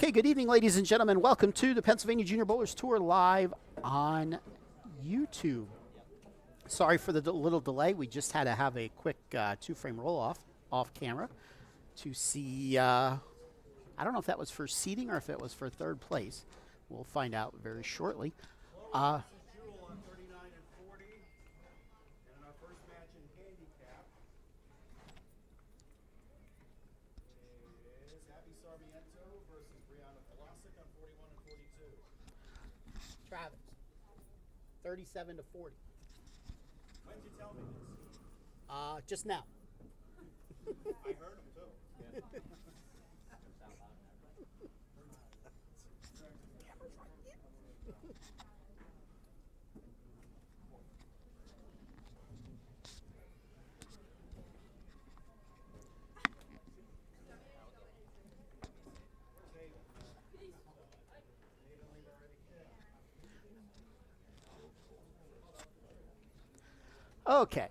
Okay, good evening, ladies and gentlemen. Welcome to the Pennsylvania Junior Bowlers Tour live on YouTube. Sorry for the little delay. We just had to have a quick two-frame roll-off off camera to see, I don't know if that was for seeding or if it was for third place. We'll find out very shortly. Travis, 37 to 40. When did you tell me this? Just now. I heard him too. Yeah. Okay.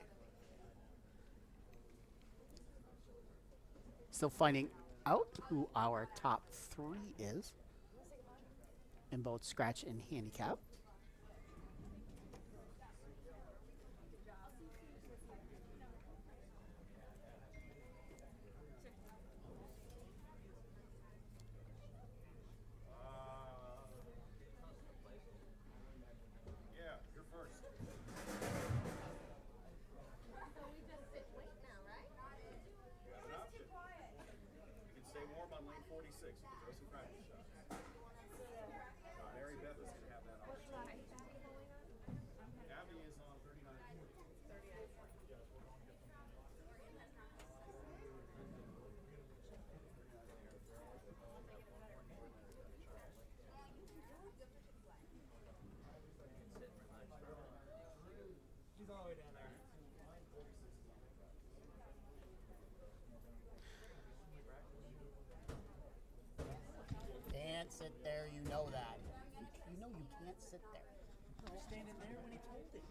Still finding out who our top three is in both scratch and handicap. Yeah, you're first. You have an option. You can stay warm on lane 46. You can throw some practice shots. Mary Beth is going to have that opportunity. Abby is on 39 and 40. She's all the way down there. Can't sit there, you know that. You know you can't sit there. I was standing there when he told it.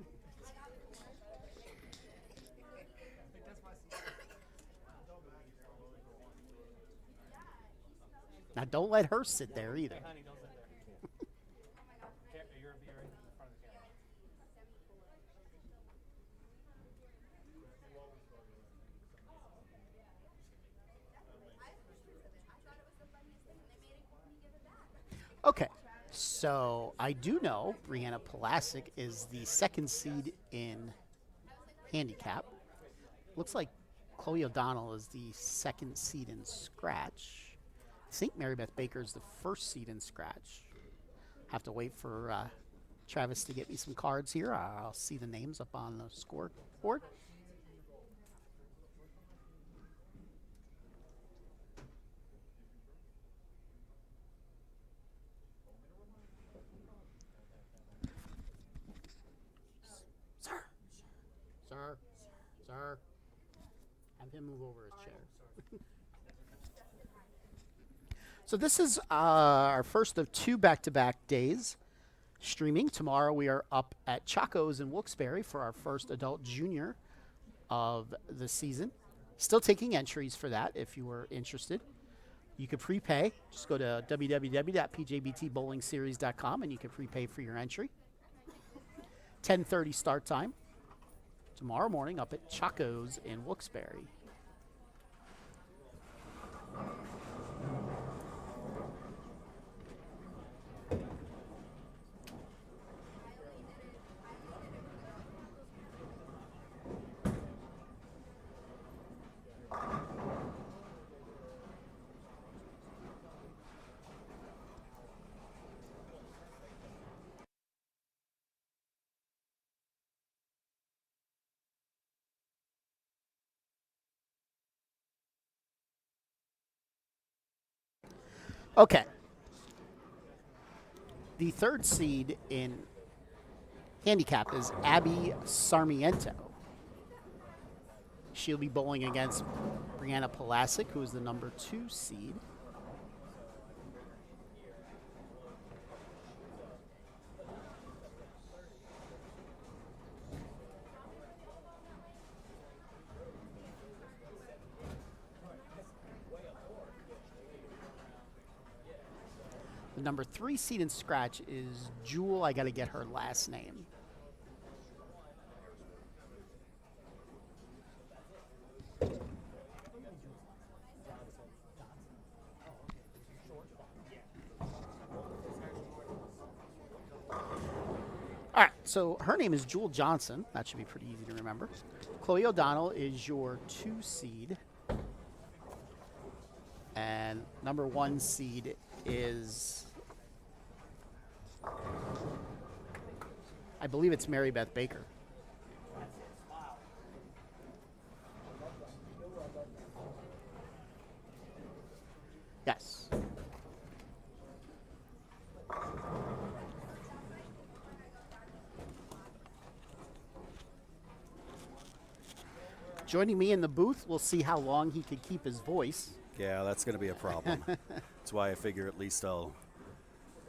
Now don't let her sit there either. Hey, honey, don't sit there. You're right in front of the camera. Okay, so I do know Brianna Pulasic is the second seed in handicap. Looks like Chloe O'Donnell is the second seed in scratch. I think Mary Beth Baker is the first seed in scratch. Have to wait for Travis to get me some cards here. I'll see the names up on the scoreboard. Sir. Have him move over his chair. So this is our first of two back-to-back days streaming. Tomorrow we are up at Chaco's in Wilkes-Barre for our first adult junior of the season. Still taking entries for that if you were interested. You could prepay. Just go to www.pjbtbowlingseries.com and you can prepay for your entry. 10:30 start time. Tomorrow morning up at Chaco's in Wilkes-Barre. Okay. The third seed in handicap is Abby Sarmiento. She'll be bowling against Brianna Pulasic, who is the number 2 seed. The number 3 seed in scratch is Jewel. I got to get her last name. All right, so her name is Jewel Johnson. That should be pretty easy to remember. Chloe O'Donnell is your 2 seed. And number 1 seed is, I believe it's Mary Beth Baker. Yes. Joining me in the booth, we'll see how long he can keep his voice. Yeah, that's going to be a problem. That's why I figure at least I'll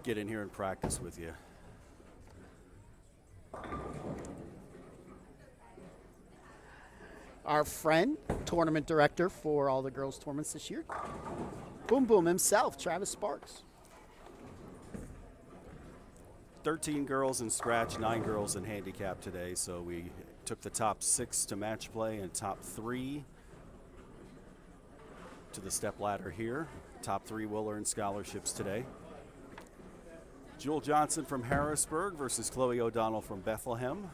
get in here and practice with you. Our friend, tournament director for all the girls' tournaments this year, Boom Boom himself, Travis Sparks. 13 girls in scratch, 9 girls in handicap today, so we took the top 6 to match play and top 3 to the step ladder here. Top 3 will earn scholarships today. Jewel Johnson from Harrisburg versus Chloe O'Donnell from Bethlehem.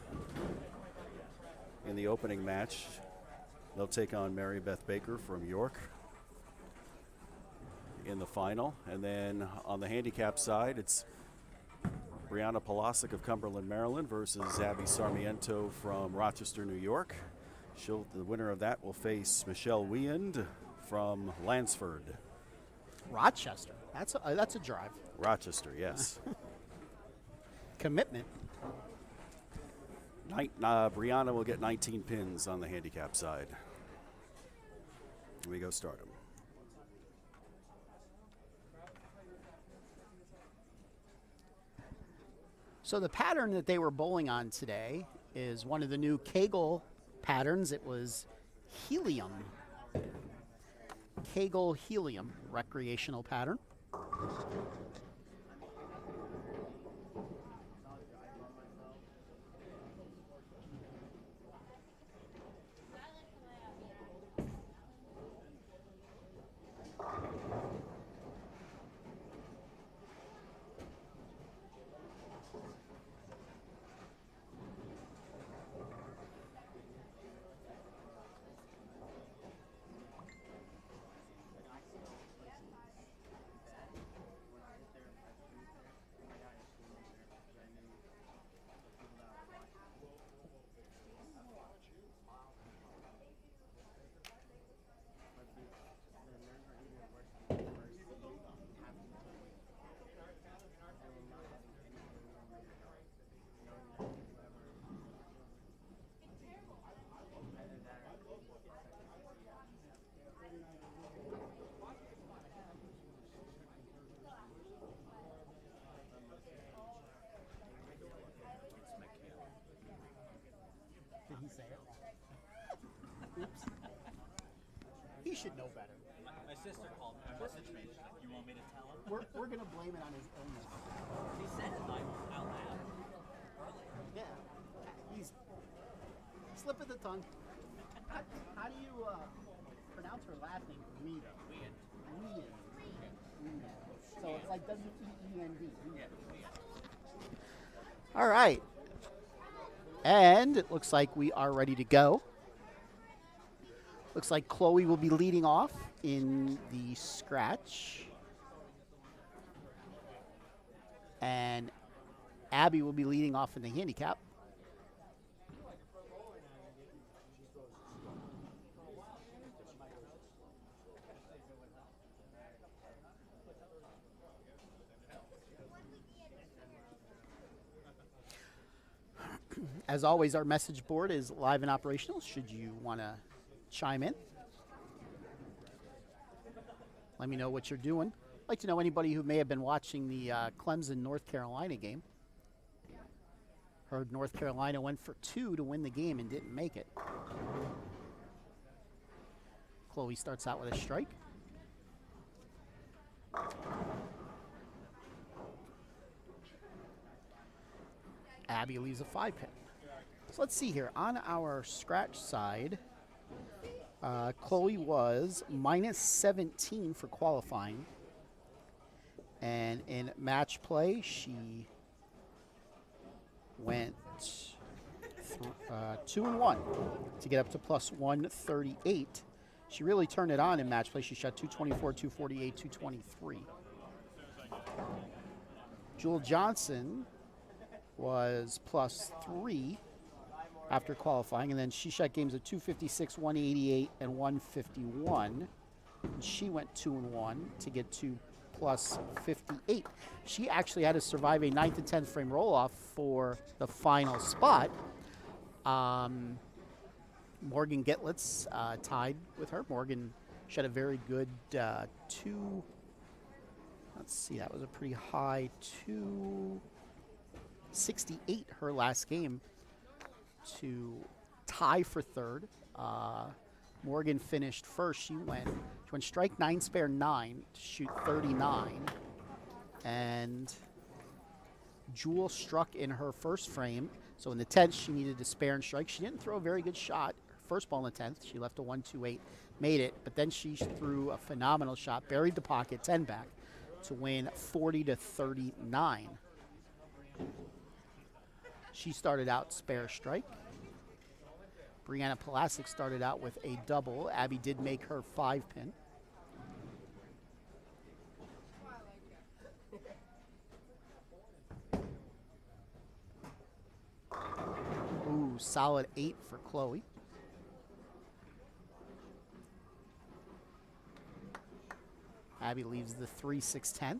In the opening match, they'll take on Mary Beth Baker from York in the final. And then on the handicap side, it's Brianna Polasic of Cumberland, Maryland versus Abby Sarmiento from Rochester, New York. The winner of that will face Michelle Weand from Lansford. Rochester. That's a drive. Rochester, yes. Commitment. Brianna will get 19 pins on the handicap side. Here we go start them. So the pattern that they were bowling on today is one of the new Kegel patterns. It was helium. Kegel helium recreational pattern. Did he say it? Oops. He should know better. My sister called me. Messaged me. She's like, you want me to tell him? We're going to blame it on his illness. He said it like out loud. Yeah. He's slip of the tongue. How do you pronounce her last name? Rita. Weand. So it's like W-E-E-N-D. All right. And it looks like we are ready to go. Looks like Chloe will be leading off in the scratch. And Abby will be leading off in the handicap. As always, our message board is live and operational should you want to chime in. Let me know what you're doing. I'd like to know anybody who may have been watching the Clemson North Carolina game. Heard North Carolina went for 2 to win the game and didn't make it. Chloe starts out with a strike. Abby leaves a 5-pin. So let's see here. On our scratch side, Chloe was minus 17 for qualifying. And in match play, she went 2-1 to get up to plus 138. She really turned it on in match play. She shot 224, 248, 223. Jewel Johnson was plus 3 after qualifying, and then she shot games of 256, 188, and 151. And she went 2-1 to get to plus 58. She actually had to survive a 9th and 10th frame roll-off for the final spot. Morgan Gitlitz tied with her. Morgan shot a very good let's see, that was a pretty high 268 her last game to tie for third. Morgan finished first. She went strike 9, spare 9 to shoot 39. And Jewel struck in her first frame. So in the 10th, she needed to spare and strike. She didn't throw a very good shot. First ball in the 10th, she left a 1-2-8, made it. But then she threw a phenomenal shot, buried the pocket, 10 back to win 40-39. She started out spare strike. Brianna Palasic started out with a double. Abby did make her 5-pin. Ooh, solid 8 for Chloe. Abby leaves the 3-6-10.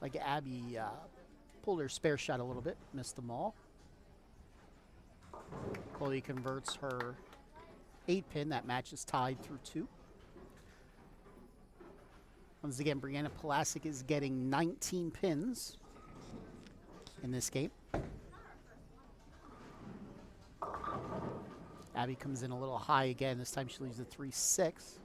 Like Abby pulled her spare shot a little bit, missed them all. Chloe converts her 8-pin. That match is tied through 2. Once again, Brianna Palasic is getting 19 pins in this game. Abby comes in a little high again. This time she leaves the 3-6.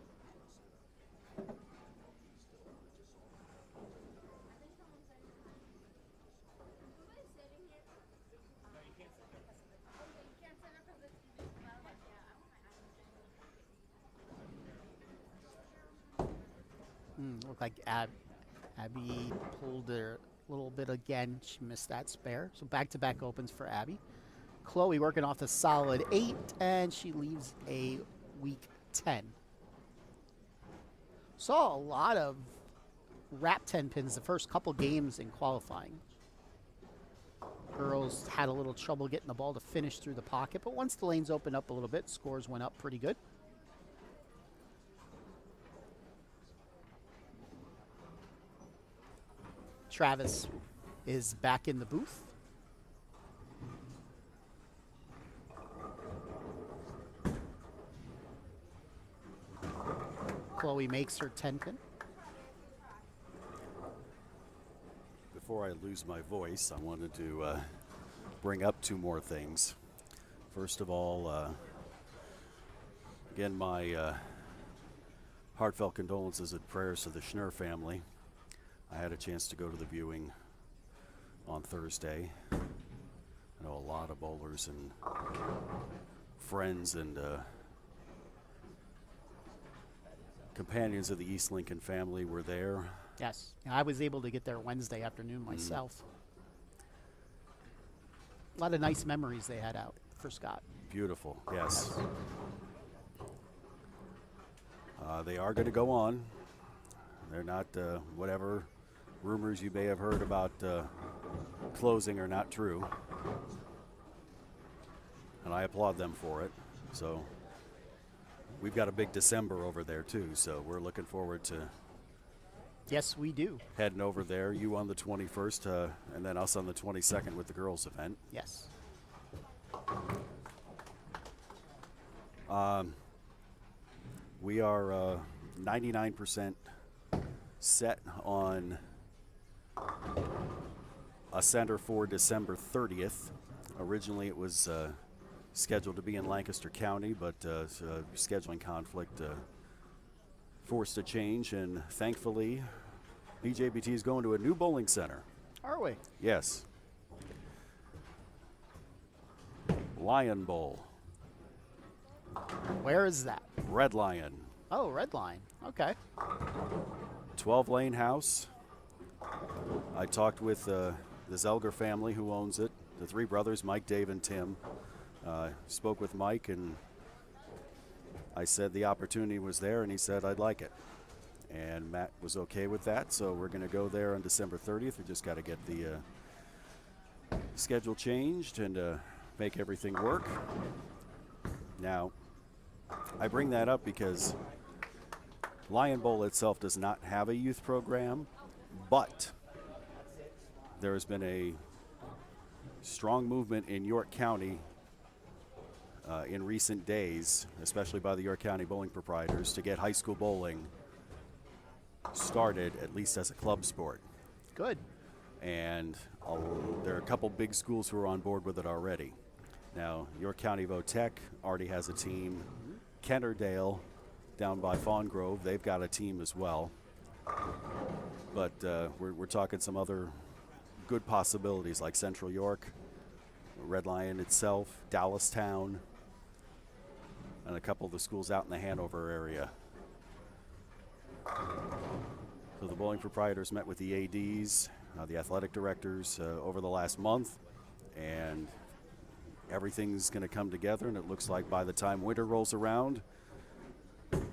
Looked like Abby pulled her a little bit again. She missed that spare. So back-to-back opens for Abby. Chloe working off the solid 8, and she leaves a weak 10. Saw a lot of wrap 10 pins the first couple games in qualifying. Girls had a little trouble getting the ball to finish through the pocket, but once the lanes opened up a little bit, scores went up pretty good. Travis is back in the booth. Chloe makes her 10-pin. Before I lose my voice, I wanted to bring up 2 more things. First of all, again, my heartfelt condolences and prayers to the Schnur family. I had a chance to go to the viewing on Thursday. I know a lot of bowlers and friends and companions of the East Lincoln family were there. Yes, I was able to get there Wednesday afternoon myself. A lot of nice memories they had out for Scott. Beautiful, yes. They are going to go on. They're not, whatever rumors you may have heard about closing are not true. And I applaud them for it. So we've got a big December over there too, so we're looking forward to Yes, we do. heading over there. You on the 21st, and then us on the 22nd with the girls' event. Yes. We are 99% set on a center for December 30th. Originally, it was scheduled to be in Lancaster County, but scheduling conflict forced a change, and thankfully, PJBT is going to a new bowling center. Are we? Yes. Lion Bowl. Where is that? Red Lion. Oh, Red Line. Okay. 12-lane house. I talked with the Zelger family who owns it, the three brothers, Mike, Dave, and Tim. Spoke with Mike, and I said the opportunity was there, and he said I'd like it. And Matt was okay with that, so we're going to go there on December 30th. We just got to get the schedule changed and make everything work. Now, I bring that up because Lion Bowl itself does not have a youth program, but there has been a strong movement in York County in recent days, especially by the York County bowling proprietors, to get high school bowling started at least as a club sport. Good. And there are a couple big schools who are on board with it already. Now, York County Votech already has a team. Kenterdale down by Fawn Grove, they've got a team as well. But we're talking some other good possibilities like Central York, Red Lion itself, Dallastown, and a couple of the schools out in the Hanover area. So the bowling proprietors met with the ADs, the athletic directors over the last month, and everything's going to come together, and it looks like by the time winter rolls around,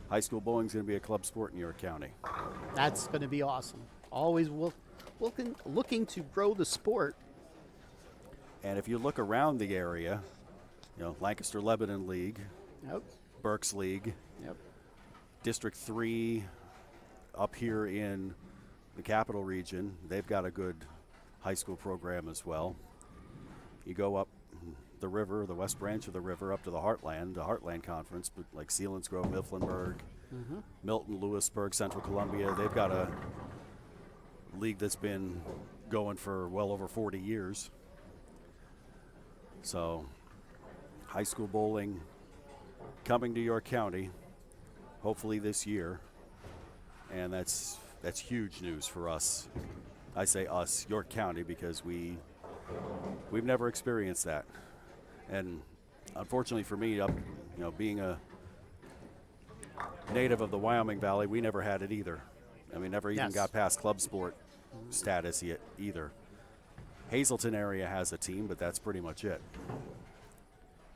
high school bowling is going to be a club sport in York County. That's going to be awesome. Always looking to grow the sport. And if you look around the area, you know, Lancaster Lebanon League, Yep. Berks League, Yep. District 3 up here in the Capital Region, they've got a good high school program as well. You go up the river, the West Branch of the river, up to the Heartland Conference, but like Sealands Grove, Mifflinburg, Milton, Lewisburg, Central Columbia, they've got a league that's been going for well over 40 years. So high school bowling coming to York County, hopefully this year, and that's huge news for us. I say us, York County, because we've never experienced that. And unfortunately for me, being a native of the Wyoming Valley, we never had it either. I mean, never even Yes. got past club sport status yet either. Hazleton area has a team, but that's pretty much it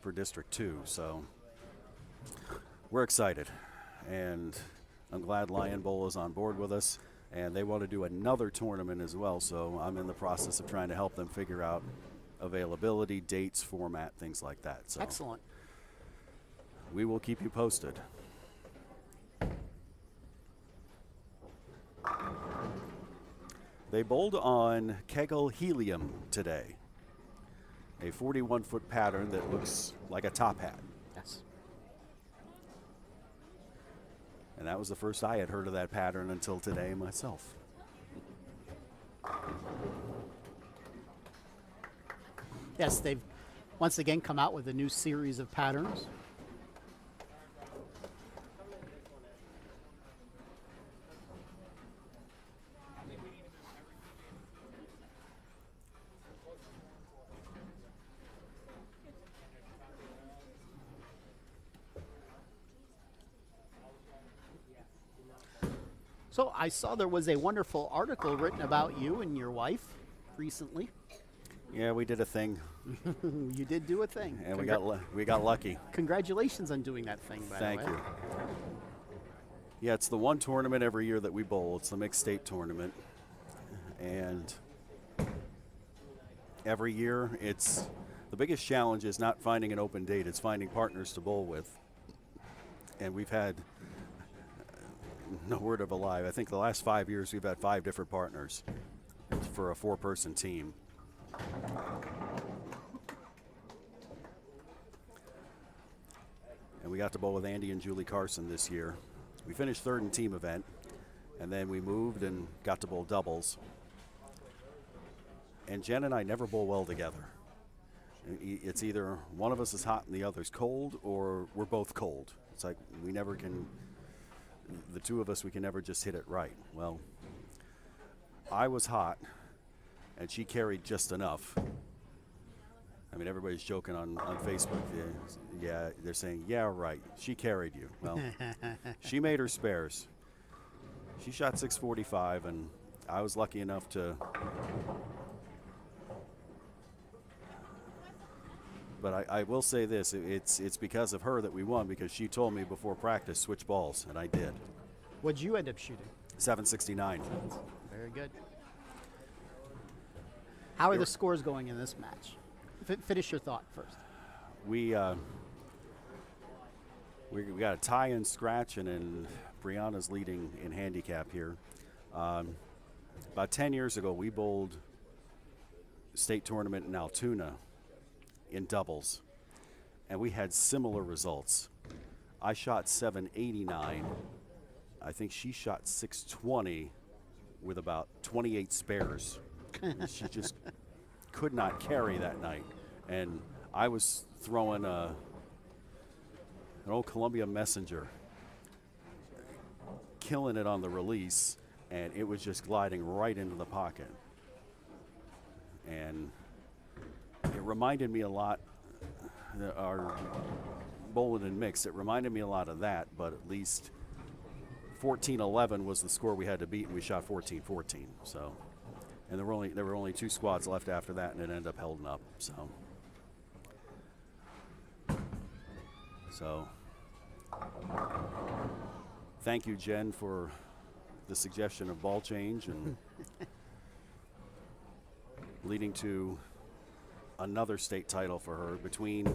for District 2. So we're excited, and I'm glad Lion Bowl is on board with us, and they want to do another tournament as well. So I'm in the process of trying to help them figure out availability, dates, format, things like that. So Excellent. we will keep you posted. They bowled on Kegel Helium today, a 41-foot pattern that looks like a top hat. Yes. And that was the first I had heard of that pattern until today myself. Yes, they've once again come out with a new series of patterns. So I saw there was a wonderful article written about you and your wife recently. Yeah, we did a thing, You did do a thing. and we got lucky. Congratulations on doing that thing, by Thank the way. you. Yeah, it's the one tournament every year that we bowl. It's the mixed state tournament, and every year it's the biggest challenge is not finding an open date. It's finding partners to bowl with, and we've had no word of a lie. I think the last 5 years we've had 5 different partners for a 4-person team. And we got to bowl with Andy and Julie Carson this year. We finished third in team event, and then we moved and got to bowl doubles. And Jen and I never bowl well together. It's either one of us is hot and the other's cold, or we're both cold. It's like we never can, the two of us, we can never just hit it right. Well, I was hot, and she carried just enough. I mean, everybody's joking on Facebook. Yeah, they're saying, yeah, right, she carried you. Well, she made her spares. She shot 645, and I was lucky enough to. But I will say this, it's because of her that we won, because she told me before practice, switch balls, and I did. What'd you end up shooting? 769. Very good. How are the scores going in this match? Finish your thought first. We got a tie and scratch, and then Brianna's leading in handicap here. About 10 years ago, we bowled state tournament in Altoona in doubles, and we had similar results. I shot 789. I think she shot 620 with about 28 spares. She just could not carry that night, and I was throwing an old Columbia Messenger, killing it on the release, and it was just gliding right into the pocket. And it reminded me a lot, our bowling and mix, it reminded me a lot of that, but at least 14-11 was the score we had to beat, and we shot 14-14. So, and there were only two squads left after that, and it ended up holding up. So thank you, Jen, for the suggestion of ball change and leading to another state title for her. Between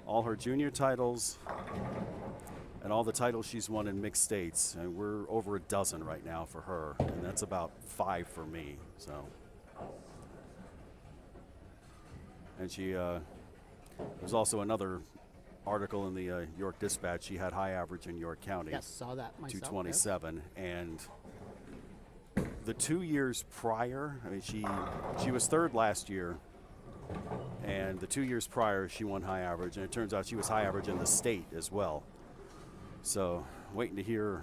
all her junior titles and all the titles she's won in mixed states, and we're over a dozen right now for her, and that's about 5 for me. So, and she there's also another article in the York Dispatch. She had high average in York County. Yes, saw that myself. 227, and the 2 years prior, I mean, she was third last year, and the 2 years prior she won high average, and it turns out she was high average in the state as well. So waiting to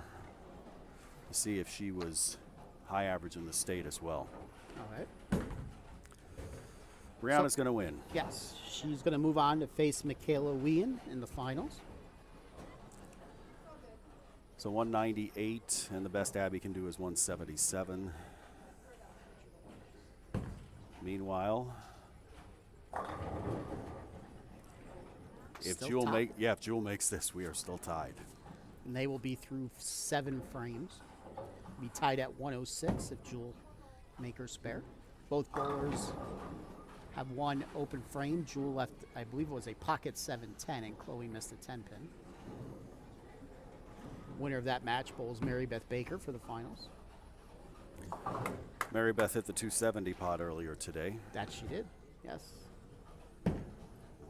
see if she was high average in the state as well. All right. Brianna's going to win. Yes, she's going to move on to face Michaela Wien in the finals. So 198, and the best Abby can do is 177. Meanwhile, if Still tied. if Jewel makes this, we are still tied. And they will be through 7 frames. Be tied at 106 if Jewel make her spare. Both bowlers have one open frame. Jewel left, I believe it was a pocket 710, and Chloe missed a 10 pin. Winner of that match bowls Mary Beth Baker for the finals. Mary Beth hit the 270 pot earlier today That she did, yes.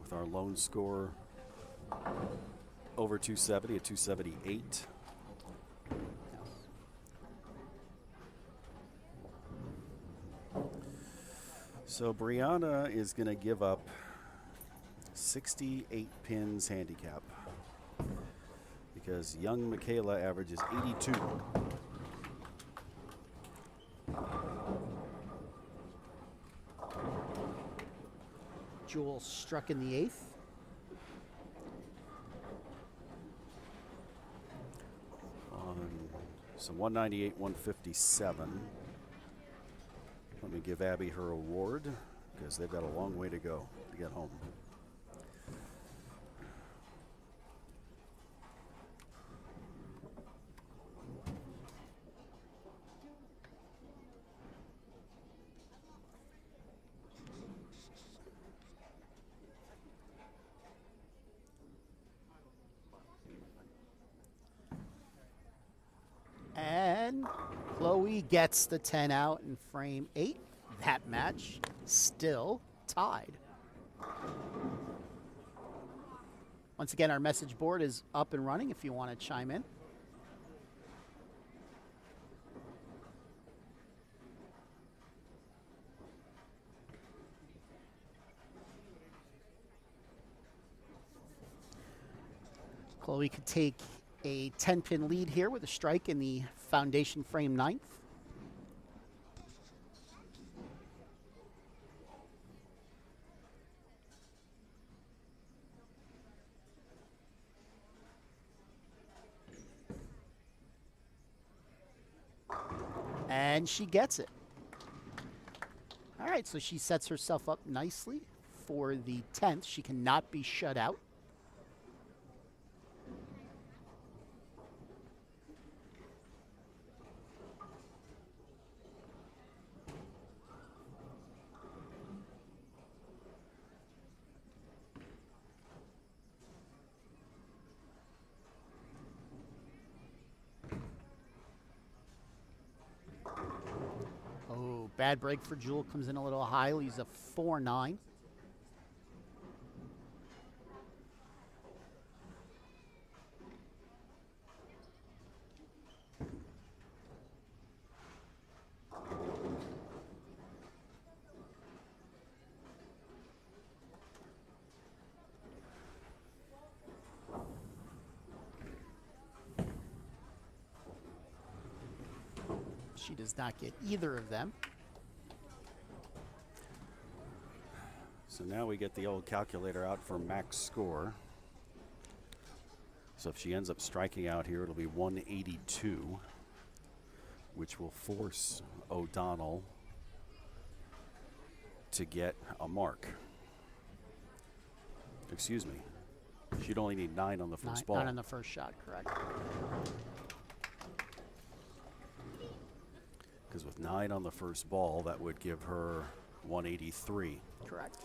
with our lone score over 270 at 278. Yes. So Brianna is going to give up 68 pins handicap because young Michaela averages 82. Jewel struck in the 8th. So 198, 157. Let me give Abby her award because they've got a long way to go to get home. And Chloe gets the 10 out in frame 8. That match still tied. Once again, our message board is up and running if you want to chime in. Chloe could take a 10-pin lead here with a strike in the foundation frame ninth. And she gets it. All right, so she sets herself up nicely for the 10th. She cannot be shut out. Oh, bad break for Jewel. Comes in a little high. Leaves a 4-9. She does not get either of them. So now we get the old calculator out for max score. So if she ends up striking out here, it'll be 182, which will force O'Donnell to get a mark. Excuse me. She'd only need 9 on the first ball. 9 on the first shot, correct. Because with 9 on the first ball, that would give her 183. Correct.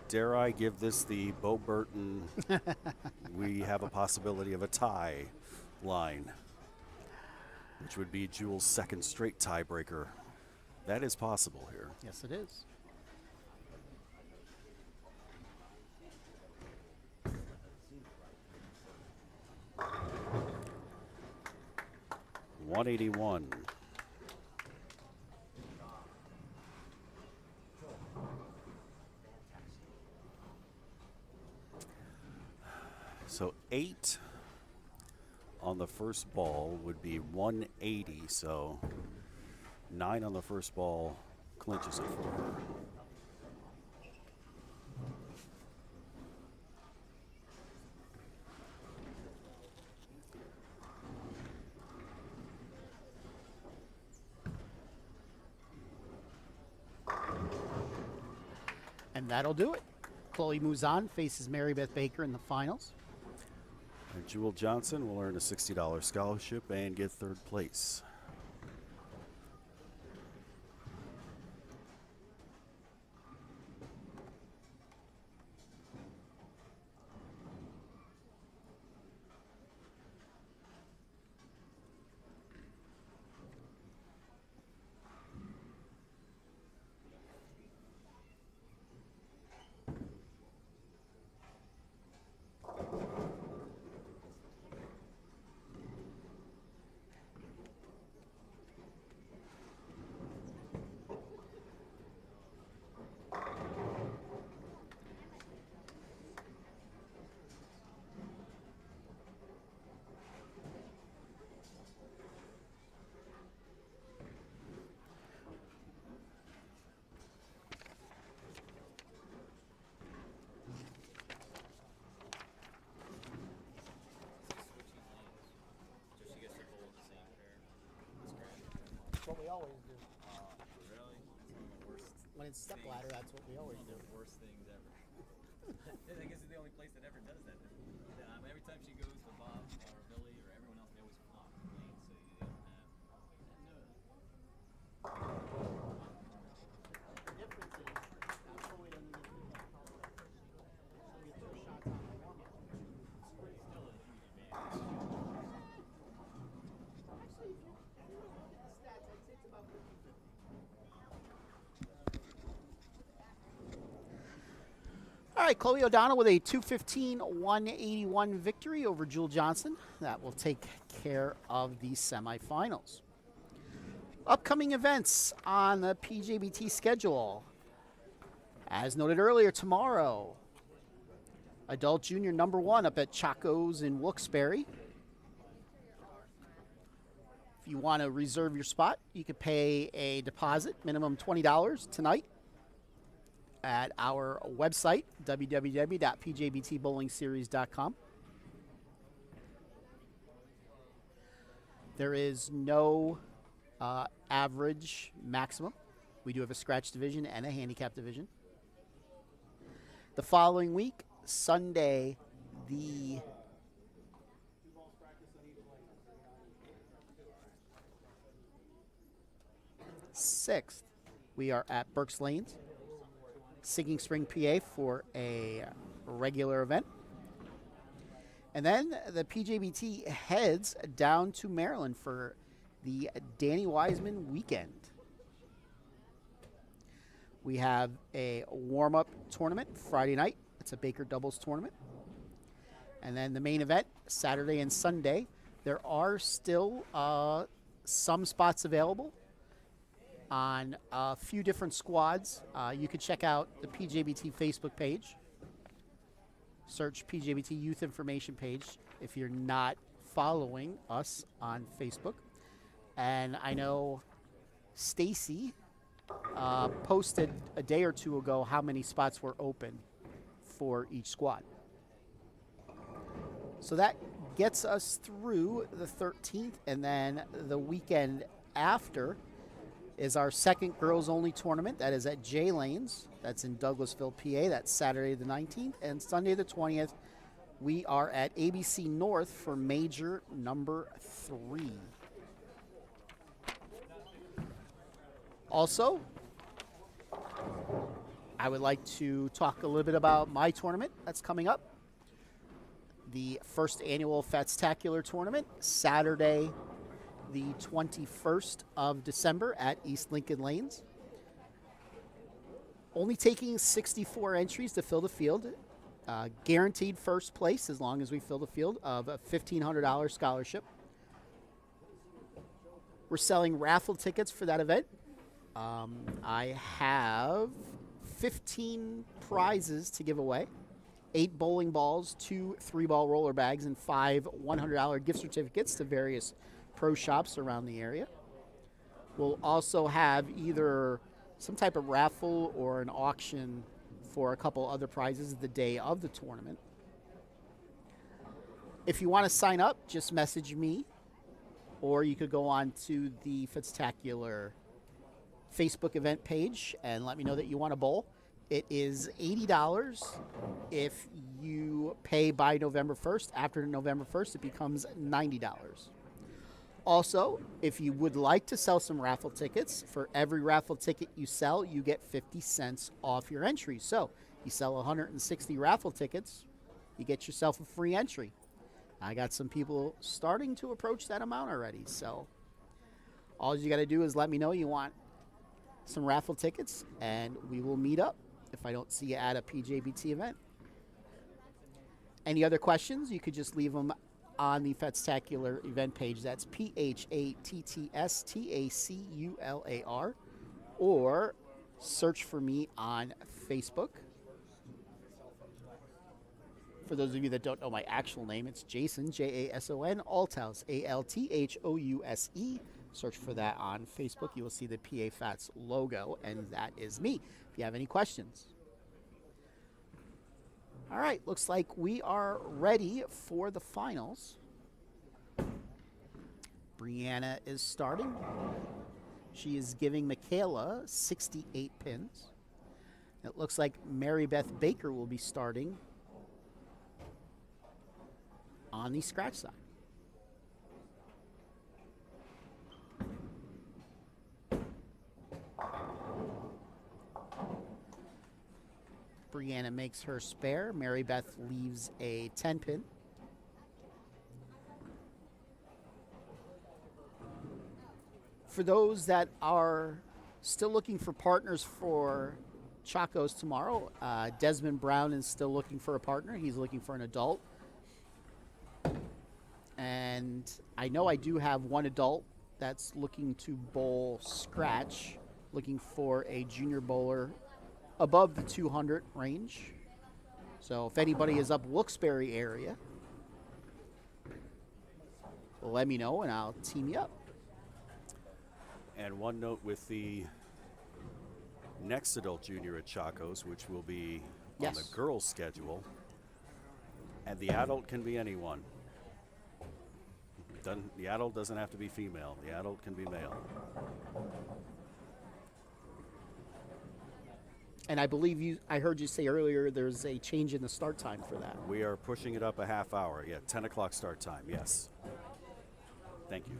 Dare I give this the Bo Burton, we have a possibility of a tie line, which would be Jewel's second straight tiebreaker. That is possible here. Yes, it is. $181. So 8 on the first ball would be 180. So 9 on the first ball clinches it for her. And that'll do it. Chloe moves on, faces Mary Beth Baker in the finals. And Jewel Johnson will earn a $60 scholarship and get third place. What we always do. When it's step ladder, that's what we always do. Worst things ever. I guess it's the only place that ever does that. Every time she goes to Bob or Billy or everyone else, they always flop lanes, so you don't have. The difference is now Chloe doesn't need to do that power right first. She'll get 2 shots on the warm-up. Still a huge advantage. right, Chloe O'Donnell with a 215-181 victory over Jewel Johnson. That will take care of the semifinals. Upcoming events on the PJBT schedule. As noted earlier, tomorrow, Adult Junior number 1 up at Chaco's in Wilkes-Barre. If you want to reserve your spot, you could pay a deposit, minimum $20 tonight, at our website, www.pjbtbowlingseries.com. There is no average maximum. We do have a scratch division and a handicap division. The following week, Sunday, the 6th, we are at Berks Lanes, Sinking Spring, PA, for a regular event. And then the PJBT heads down to Maryland for the Danny Wiseman weekend. We have a warm-up tournament Friday night. It's a Baker doubles tournament. And then the main event, Saturday and Sunday. There are still some spots available on a few different squads. You can check out the PJBT Facebook page. Search PJBT Youth Information page if you're not following us on Facebook. And I know Stacy posted a day or two ago how many spots were open for each squad. So that gets us through the 13th, and then the weekend after is our second girls-only tournament. That is at J Lanes. That's in Douglasville, PA. That's Saturday the 19th. And Sunday the 20th, we are at ABC North for major number 3. Also, I would like to talk a little bit about my tournament that's coming up. The first annual Fatstacular tournament, Saturday the 21st of December at East Lincoln Lanes. Only taking 64 entries to fill the field. Guaranteed first place as long as we fill the field of a $1,500 scholarship. We're selling raffle tickets for that event. I have 15 prizes to give away. 8 bowling balls, 2 3-ball roller bags, and 5 $100 gift certificates to various pro shops around the area. We'll also have either some type of raffle or an auction for a couple other prizes the day of the tournament. If you want to sign up, just message me, or you could go on to the Fatstacular Facebook event page and let me know that you want to bowl. It is $80 if you pay by November 1st. After November 1st, it becomes $90. Also, if you would like to sell some raffle tickets, for every raffle ticket you sell, you get 50 cents off your entry. So you sell 160 raffle tickets, you get yourself a free entry. I got some people starting to approach that amount already. So all you got to do is let me know you want some raffle tickets, and we will meet up if I don't see you at a PJBT event. Any other questions, you could just leave them on the Fatstacular event page. That's PHATTSTACULAR, or search for me on Facebook. For those of you that don't know my actual name, it's Jason, Jason, Althouse, Althouse. Search for that on Facebook. You will see the PA Fats logo, and that is me. If you have any questions. All right, looks like we are ready for the finals. Brianna is starting. She is giving Michaela 68 pins. It looks like Mary Beth Baker will be starting on the scratch side. Brianna makes her spare. Mary Beth leaves a 10 pin. For those that are still looking for partners for Chacos tomorrow. Desmond Brown is still looking for a partner. He's looking for an adult. And I know I do have one adult that's looking to bowl scratch, looking for a junior bowler above the 200 range. So if anybody is up Wilkes-Barre area, let me know and I'll team you up. And one note with the next adult junior at Chacos, which will be on the girls' schedule, and the adult can be anyone. The adult doesn't have to be female. The adult can be male. And I believe I heard you say earlier there's a change in the start time for that. We are pushing it up a half hour. Yeah, 10 o'clock start time, yes. Thank you.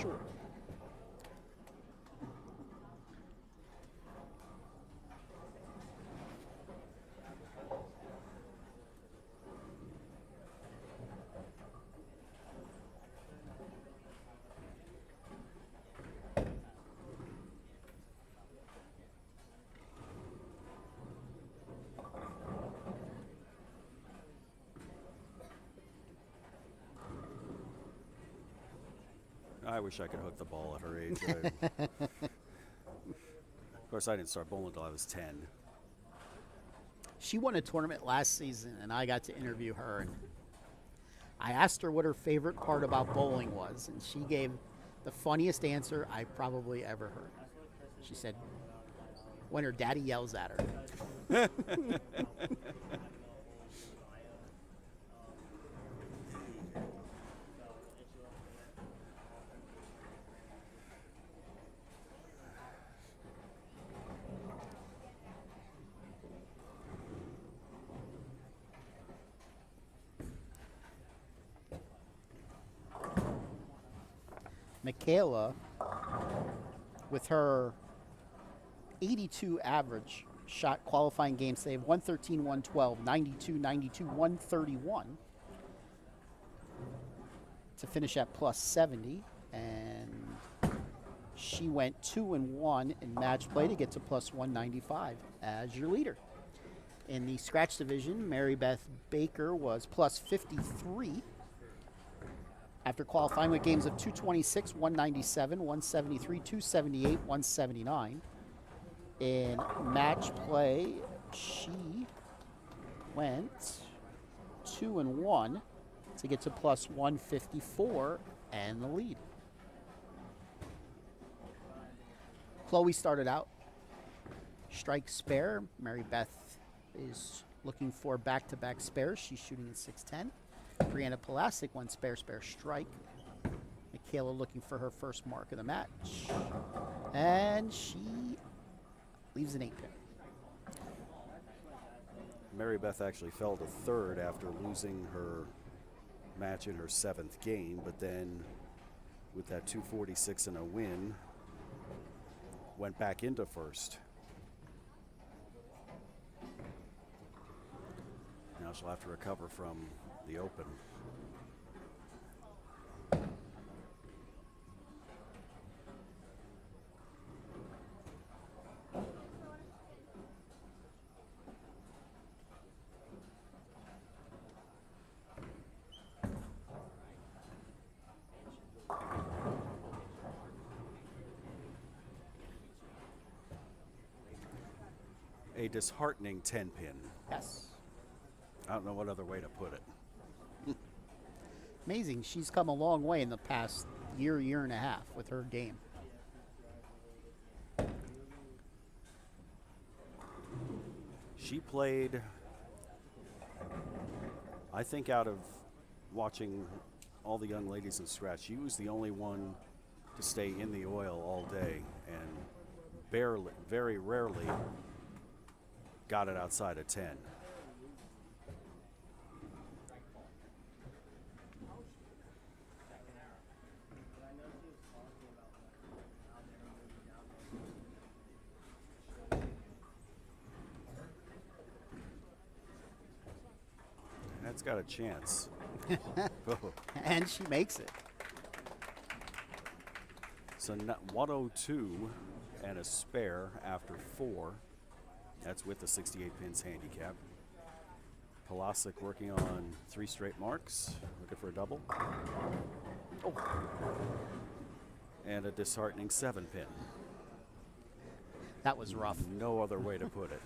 Sure. I wish I could hook the ball at her age. Of course, I didn't start bowling until I was 10. She won a tournament last season, and I got to interview her. And I asked her what her favorite part about bowling was, and she gave the funniest answer I probably ever heard. She said, when her daddy yells at her. Michaela, with her 82 average shot qualifying game save, 113, 112, 92, 92, 131 to finish at plus 70. And she went 2-1 in match play to get to plus 195 as your leader. In the scratch division, Mary Beth Baker was plus 53 after qualifying with games of 226, 197, 173, 278, 179. In match play, she went 2-1 to get to plus 154 and the lead. Chloe started out strike spare. Mary Beth is looking for back-to-back spares. She's shooting at 610. Brianna Pulasic won spare strike. Michaela looking for her first mark of the match. And she leaves an 8-pin. Mary Beth actually fell to third after losing her match in her 7th game, but then with that 246 and a win, went back into first. Now she'll have to recover from the open. A disheartening 10-pin. Yes. I don't know what other way to put it. Amazing. She's come a long way in the past year and a half with her game. She played, I think out of watching all the young ladies in scratch, she was the only one to stay in the oil all day and very rarely got it outside of 10. That's got a chance. And she makes it. So 102 and a spare after 4. That's with the 68 pins handicap. Polasic working on 3 straight marks, looking for a double. Oh, And a disheartening 7 pin. that was rough. No other way to put it.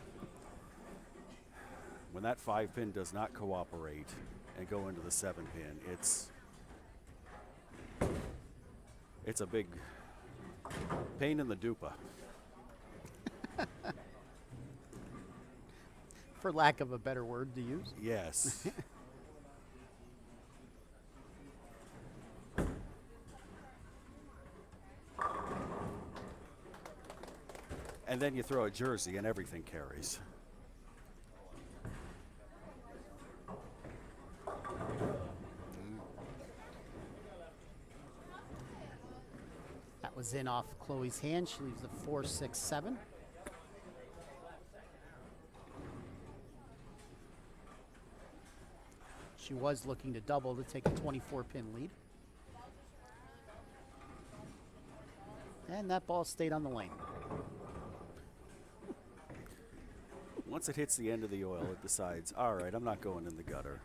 When that 5 pin does not cooperate and go into the 7 pin, it's a big pain in the dupa. For lack of a better word to use. Yes. And then you throw a jersey and everything carries. That was in off Chloe's hand. She leaves the 4-6-7. She was looking to double to take a 24-pin lead. And that ball stayed on the lane. Once it hits the end of the oil, it decides, all right, I'm not going in the gutter.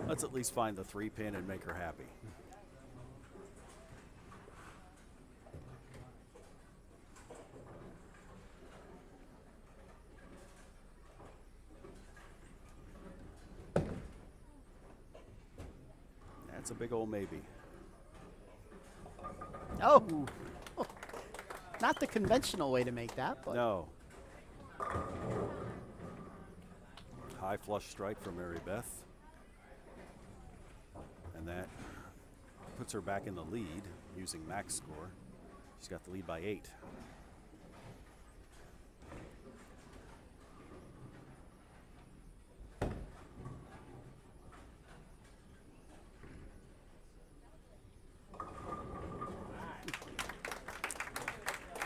Let's at least find the 3 pin and make her happy. That's a big old maybe. Oh, not the conventional way to make that, but No. High flush strike from Mary Beth. And that puts her back in the lead using max score. She's got the lead by 8.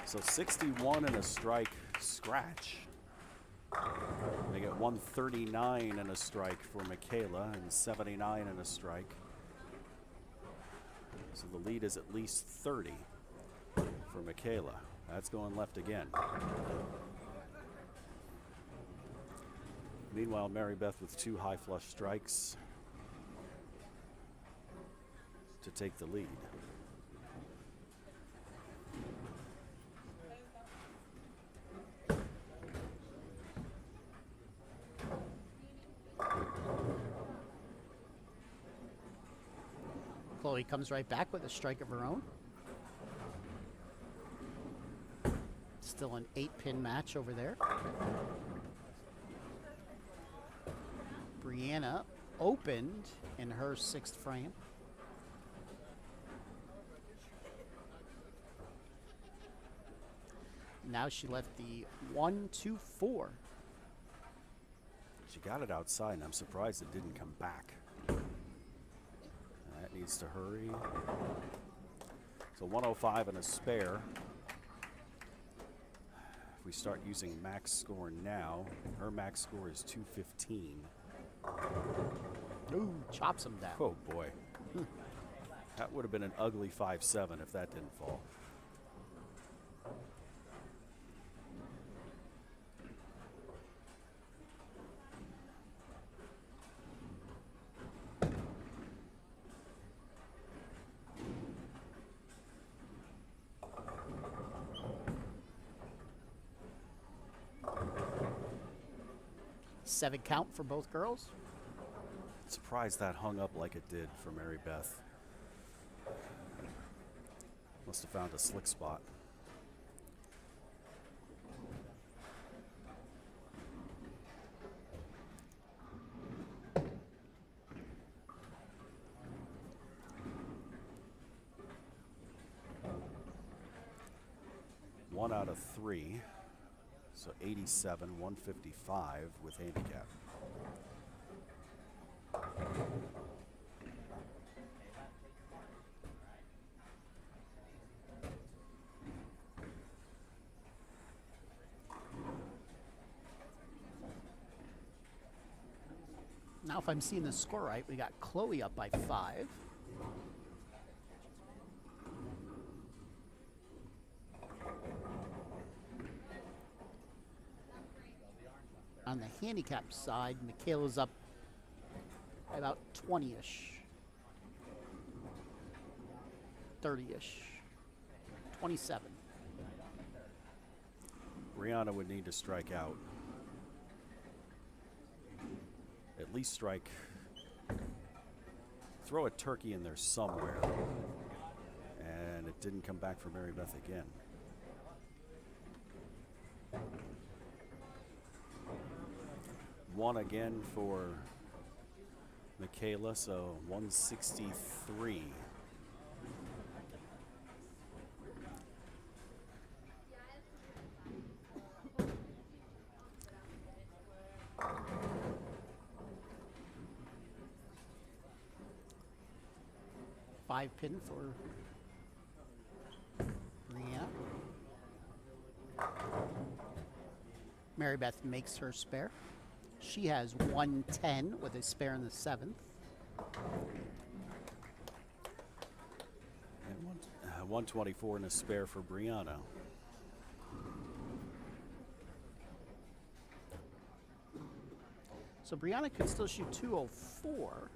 So 61 and a strike scratch. They get 139 and a strike for Michaela and 79 and a strike. So the lead is at least 30 for Michaela. That's going left again. Meanwhile, Mary Beth with 2 high flush strikes to take the lead. Chloe comes right back with a strike of her own. Still an 8-pin match over there. Brianna opened in her 6th frame. Now she left the 1-2-4. She got it outside, and I'm surprised it didn't come back. That needs to hurry. So 105 and a spare. If we start using max score now, her max score is 215. Ooh, chops him down. Oh boy. That would have been an ugly 5-7 if that didn't fall. Seven count for both girls. Surprised that hung up like it did for Mary Beth. Must have found a slick spot. One out of 3. So 87, 155 with handicap. Now, if I'm seeing the score right, we got Chloe up by 5. On the handicap side, Michaela's up by about 20-ish. 30-ish. 27. Brianna would need to strike out. At least strike. Throw a turkey in there somewhere. And it didn't come back for Mary Beth again. One again for Michaela, so 163. Five pin for Brianna. Mary Beth makes her spare. She has 110 with a spare in the 7th. And 124 in a spare for Brianna. So Brianna could still shoot 204.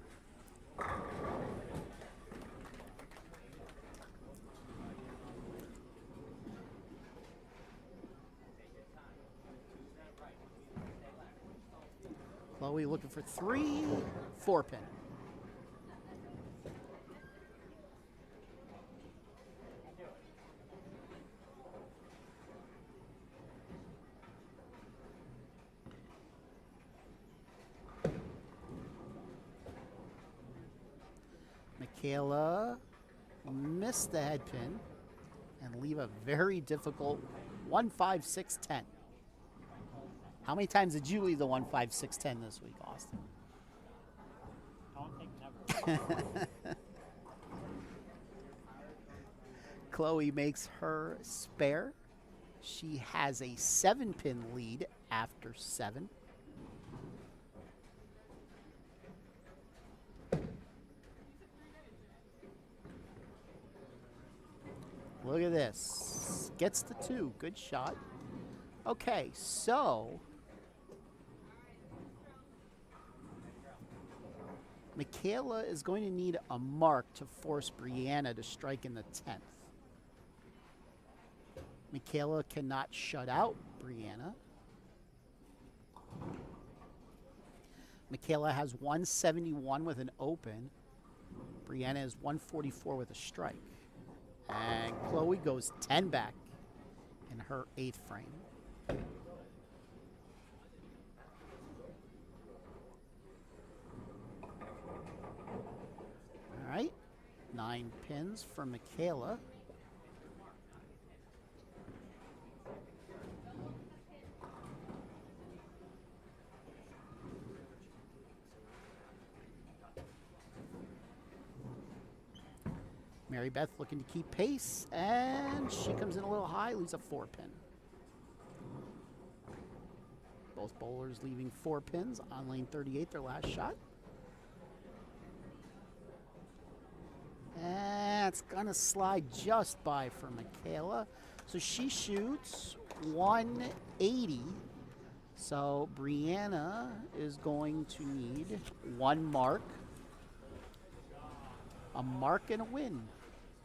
Chloe looking for 3, 4 pin. Michaela missed the head pin and leave a very difficult 1, 5, 6, 10. How many times did you leave the 1, 5, 6, 10 this week, Austin? Don't think never. Chloe makes her spare. She has a 7-pin lead after 7. Look at this. Gets the 2. Good shot. Okay, so Michaela is going to need a mark to force Brianna to strike in the 10th. Michaela cannot shut out Brianna. Michaela has 171 with an open. Brianna has 144 with a strike. And Chloe goes 10 back in her 8th frame. All right, 9 pins for Michaela. Mary Beth looking to keep pace, and she comes in a little high, leaves a 4-pin. Both bowlers leaving 4 pins on lane 38, their last shot. And it's going to slide just by for Michaela. So she shoots 180. So Brianna is going to need 1 mark. A mark and a win.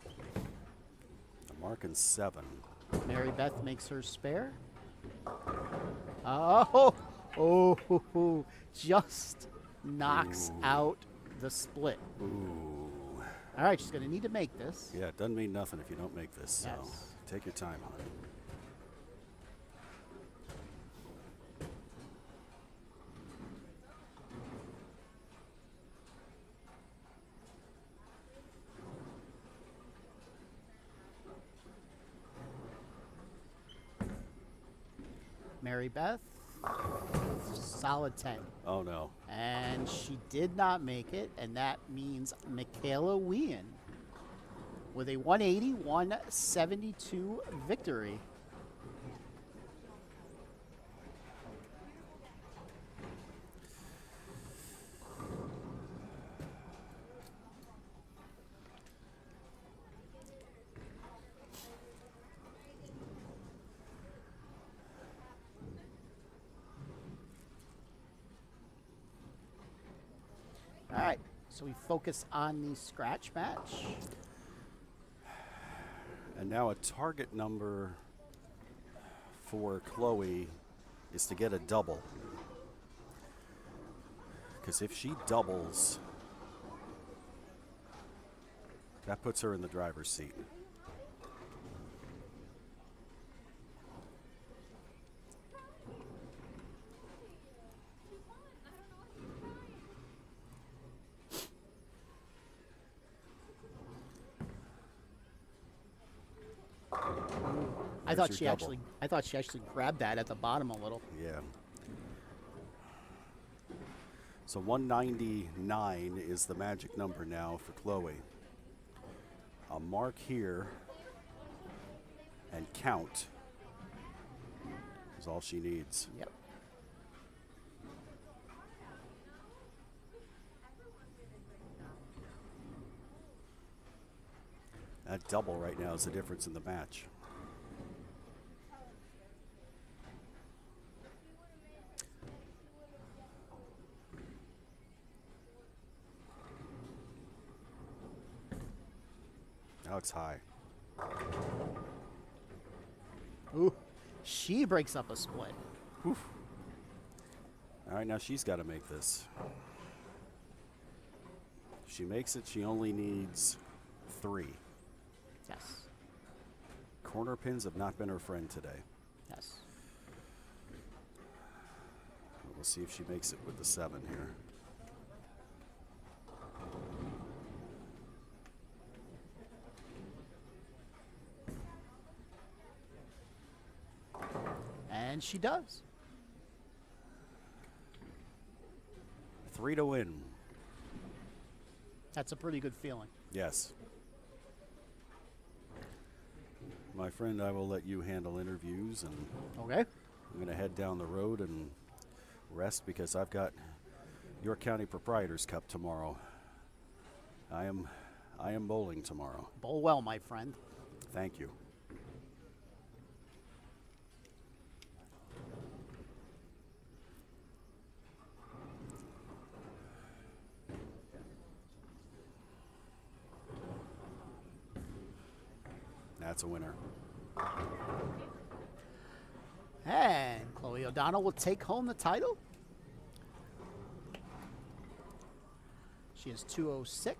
A mark and 7. Mary Beth makes her spare. Just knocks out the split. Ooh. All right, she's going to need to make this. Yeah, it doesn't mean nothing if you don't make this, so Yes. take your time on it. Mary Beth, solid 10. Oh, no. And she did not make it, and that means Michaela Wien with a 180-172 victory. So we focus on the scratch match. And now a target number for Chloe is to get a double. Because if she doubles, that puts her in the driver's seat. I There's thought your double. I thought she actually grabbed that at the bottom a little. Yeah. So 199 is the magic number now for Chloe. A mark here and count is all she needs. Yep. That double right now is the difference in the match. Now it's high. Ooh, she breaks up a split. All right, now she's got to make this. If she makes it, she only needs 3. Yes. Corner pins have not been her friend today. Yes. We'll see if she makes it with the 7 here. And she does. 3 to win. That's a pretty good feeling. Yes. My friend, I will let you handle interviews, and Okay. I'm going to head down the road and rest because I've got York County Proprietors Cup tomorrow. I am bowling tomorrow. Bowl well, my friend. Thank you. That's a winner. And Chloe O'Donnell will take home the title. She is 206.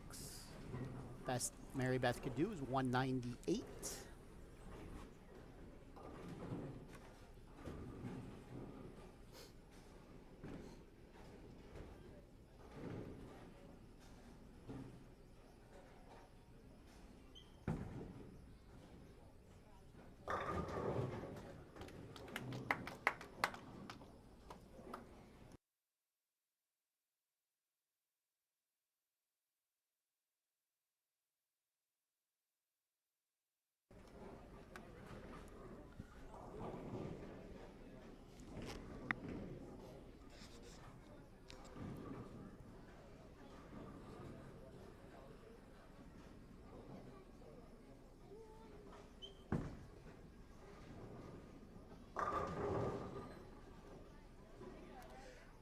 Best Mary Beth could do is 198.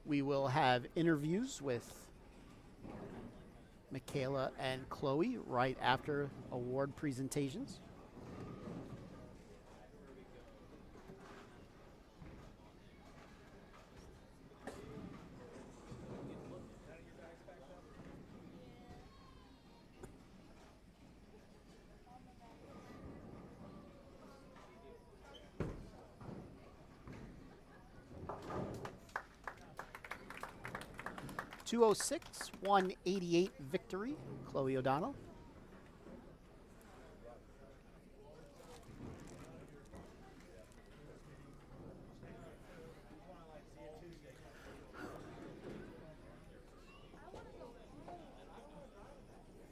We will have interviews with Michaela and Chloe right after award presentations. .206, 188 victory, Chloe O'Donnell.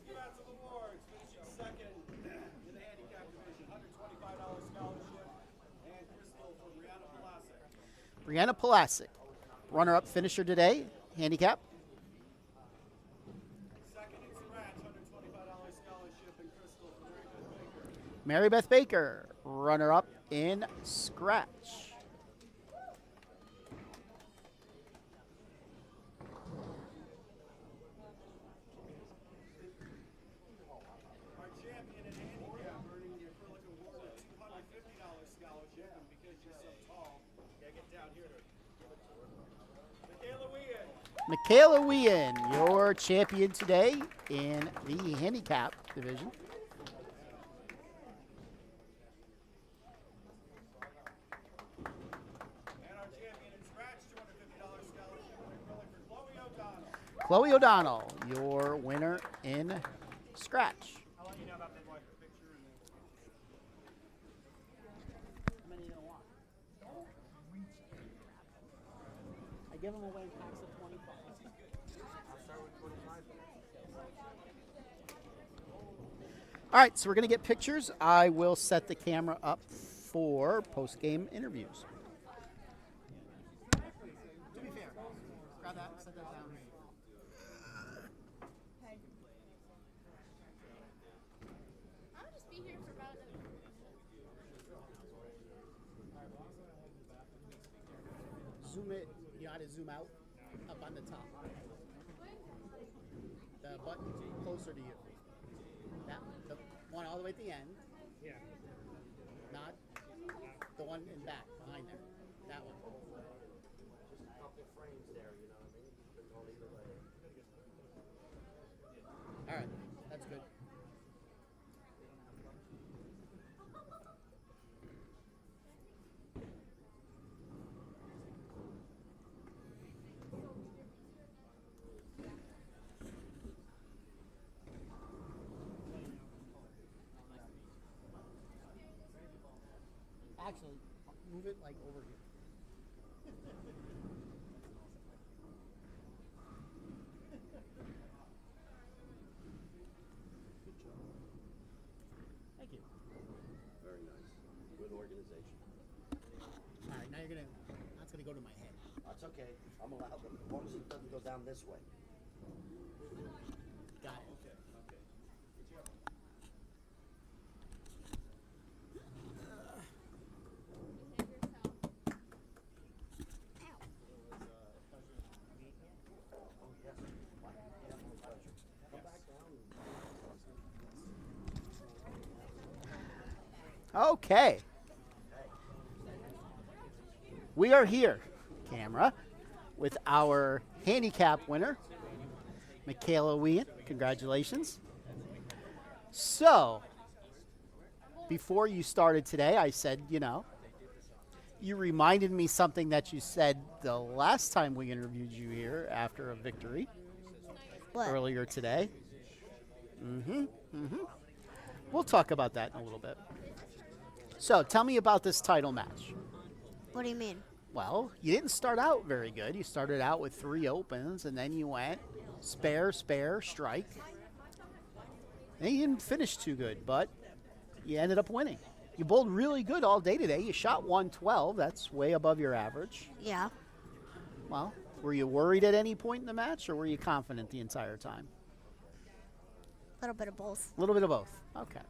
Congrats on the awards. Finishing second in the handicap division, $125 scholarship, and Crystal from Brianna Pulaski. Brianna Pulaski, runner-up finisher today, handicap. Second in scratch, $125 scholarship, and Crystal from Mary Beth Baker. Mary Beth Baker, runner-up in scratch. Michaela Wien, your champion today in the handicap division. And our champion in scratch, $250 scholarship for Chloe O'Donnell. Chloe O'Donnell, your winner in scratch. I'll let you know about that boy. How many do you want? I give them away in packs of 25. I'll start with 25. All right, so we're going to get pictures. I will set the camera up for post-game interviews. To be fair, grab that, set that down. I'll just be here for about another. Zoom it. You know how to zoom out? Up on the top. The button closer to you. That, the one all the way at the end. Yeah. Not the one in back, behind there. That one. All right, that's good. Actually, move it like over here. Thank you. Very nice. Good organization. All right, now that's gonna go to my head. That's okay. I'm allowed them, as long as it doesn't go down this way. Got it. Okay. We are here, camera, with our handicap winner, Michaela Wien. Congratulations. So, before you started today, I said, you reminded me something that you said the last time we interviewed you here after a victory. What? Earlier today. We'll talk about that in a little bit. So, tell me about this title match. What do you mean? Well, you didn't start out very good. You started out with 3 opens, and then you went spare, strike. And you didn't finish too good, but you ended up winning. You bowled really good all day today. You shot 112. That's way above your average. Yeah. Well, were you worried at any point in the match, or were you confident the entire time? A little bit of both. A little bit of both. Okay.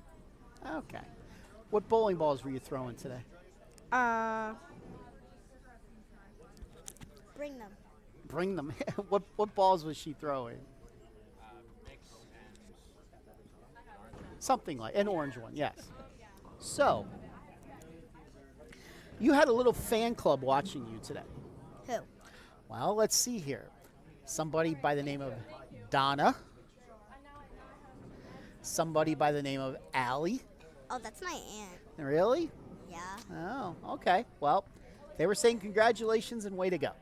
What bowling balls were you throwing today? Bring them. Bring them. What balls was she throwing? Something like an orange one, yes. So, you had a little fan club watching you today. Who? Well, let's see here. Somebody by the name of Donna. Somebody by the name of Allie. Oh, that's my aunt. Really? Yeah. Oh, okay. Well, they were saying congratulations and way to go.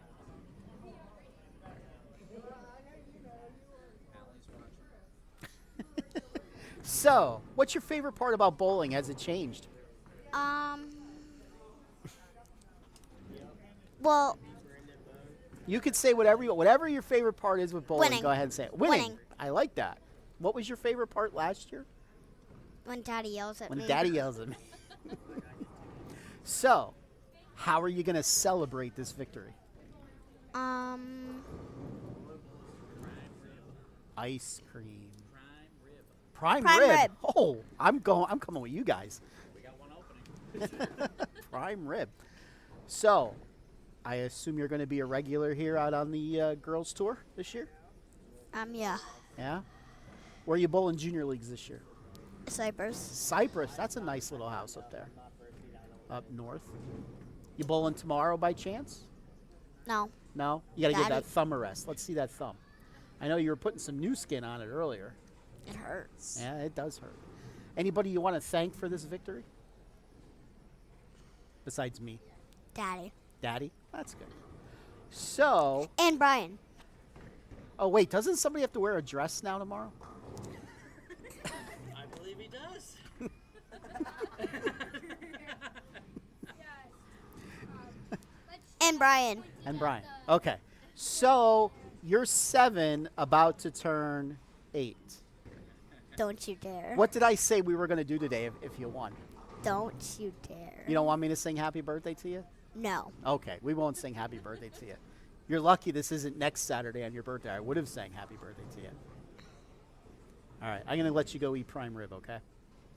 So, what's your favorite part about bowling? Has it changed? Well, You could say whatever your favorite part is with bowling. Winning. Go ahead and say it. Winning. I like that. What was your favorite part last year? when Daddy yells at When me. Daddy yells at me. So, how are you going to celebrate this victory? Ice cream. Prime rib. Oh, I'm coming with you guys. We got one opening. Prime rib. So, I assume you're going to be a regular here out on the girls' tour this year? Yeah. Yeah? Where are you bowling junior leagues this year? Cypress. Cypress. That's a nice little house up there. Up north. You bowling tomorrow by chance? No. No? You got to give Daddy. that thumb a rest. Let's see that thumb. I know you were putting some new skin on it earlier. It hurts. Yeah, it does hurt. Anybody you want to thank for this victory? Besides me. Daddy. Daddy? That's good. So, And Brian. oh, wait, doesn't somebody have to wear a dress now tomorrow? I believe he does. And Brian. And Brian. Okay. So, you're 7, about to turn 8. Don't you dare. What did I say we were going to do today if you won? Don't you dare. You don't want me to sing happy birthday to you? No. Okay, we won't sing happy birthday to you. You're lucky this isn't next Saturday on your birthday. I would have sang happy birthday to you. All right, I'm going to let you go eat prime rib, okay?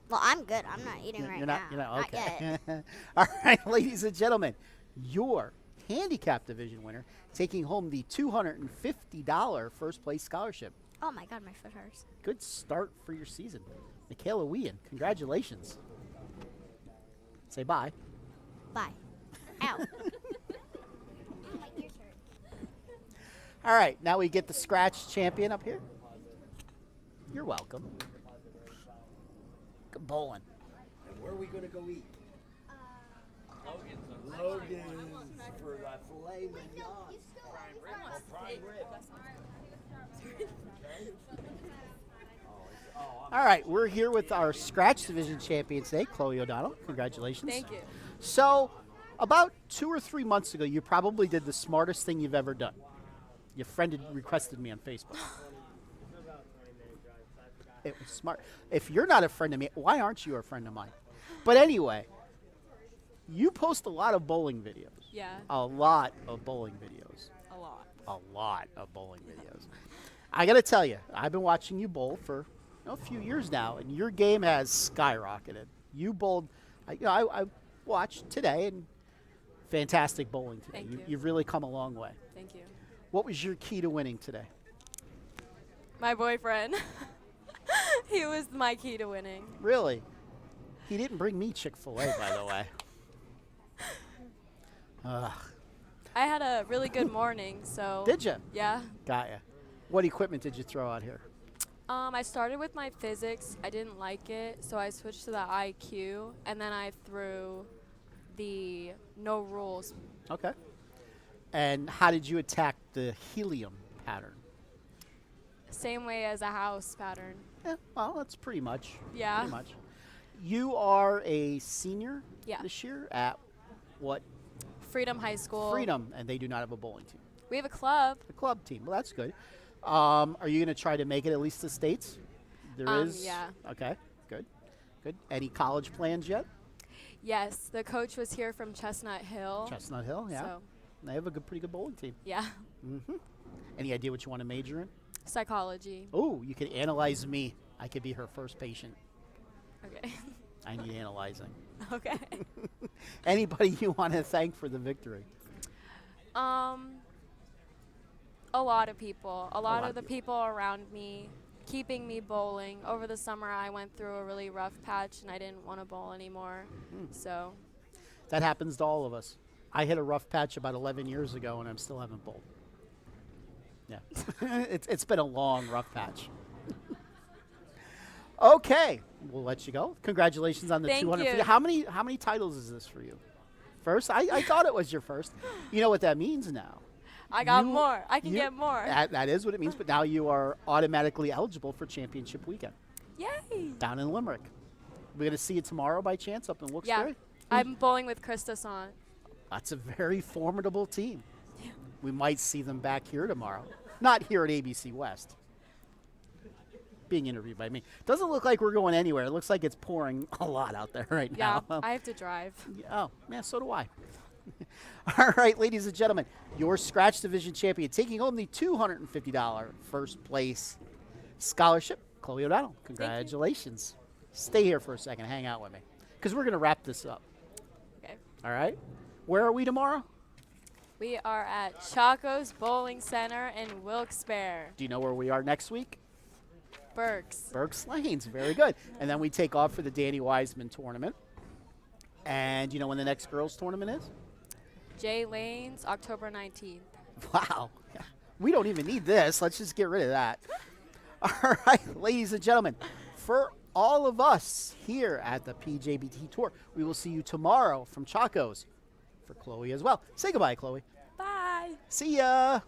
Well, I'm good. I'm not eating right You're now. not okay. yet. All right, ladies and gentlemen, your handicap division winner taking home the $250 first place scholarship. Oh my God, my foot hurts. Good start for your season. Michaela Wien, congratulations. Say bye. Bye. Ow. My ears hurt. All right, now we get the scratch champion up here. You're welcome. Good bowling. And where are we going to go eat? Logan's Logan's for the filet mignon. Prime rib. All right, we're here with our scratch division champion today, Chloe O'Donnell. Congratulations. Thank you. So, about 2 or 3 months ago, you probably did the smartest thing you've ever done. Your friend had requested me on Facebook. It was smart. If you're not a friend of me, why aren't you a friend of mine? But anyway, you post a lot of bowling videos. Yeah, A lot of bowling videos. a lot. A lot of bowling videos. I got to tell you, I've been watching you bowl for a few years now, and your game has skyrocketed. You bowled, I watched today, and fantastic bowling today. Thank you. You've really come a long way. Thank you. What was your key to winning today? My boyfriend. He was my key to winning. Really? He didn't bring me Chick-fil-A, by the way. Ugh. I had a really good morning, so. Did you? Yeah. Got ya. What equipment did you throw out here? I started with my physics. I didn't like it, so I switched to the IQ, and then I threw the no rules. Okay. And how did you attack the helium pattern? Same way as a house pattern. Yeah, well, that's pretty much. Yeah. Pretty much. You are a senior Yeah. this year at what? Freedom High School. Freedom, and they do not have a bowling team. We have a club. A club team. Well, that's good. Are you going to try to make it at least to states? There is. Yeah. Okay. Good. Good. Any college plans yet? Yes, the coach was here from Chestnut Hill. Chestnut Hill. Yeah. So, They have a pretty good bowling team. yeah. Mm-hmm. Any idea what you want to major in? Psychology. Oh, you could analyze me. I could be her first patient. Okay. I need analyzing. Okay. Anybody you want to thank for the victory? A lot of people. A lot lot of of the people around me keeping me bowling. Over the summer, I went through a really rough patch, and I didn't want to bowl anymore. So, That happens to all of us. I hit a rough patch about 11 years ago, and I'm still haven't bowled. Yeah. It's been a long, rough patch. Okay. We'll let you go. Congratulations on the Thank 250. you. How many titles is this for you? First? I thought it was your first. You know what that means now. I got You- more. I can you- get more. That is what it means, but now you are automatically eligible for championship weekend Yay. down in Limerick. We're going to see you tomorrow by chance up in Wilkes-Barre? I'm bowling with Krista Sant. That's a very formidable team. We might see them back here tomorrow. Not here at ABC West. Being interviewed by me. Doesn't look like we're going anywhere. It looks like it's pouring a lot out there right Yeah, now. I have to drive. Oh, yeah, so do I. All right, ladies and gentlemen, your scratch division champion taking home the $250 first place scholarship, Chloe O'Donnell. Congratulations. Stay here for a second. Hang out with me because we're going to wrap this up. Okay. All right? Where are we tomorrow? We are at Chaco's Bowling Center in Wilkes-Barre. Do you know where we are next week? Berks. Berks Lanes. Very good. And then we take off for the Danny Wiseman tournament. And you know when the next girls tournament is? Jay Lanes, October 19th. Wow. We don't even need this. Let's just get rid of that. All right, ladies and gentlemen, for all of us here at the PJBT Tour, we will see you tomorrow from Chaco's. For Chloe as well. Say goodbye, Chloe. Bye. See ya.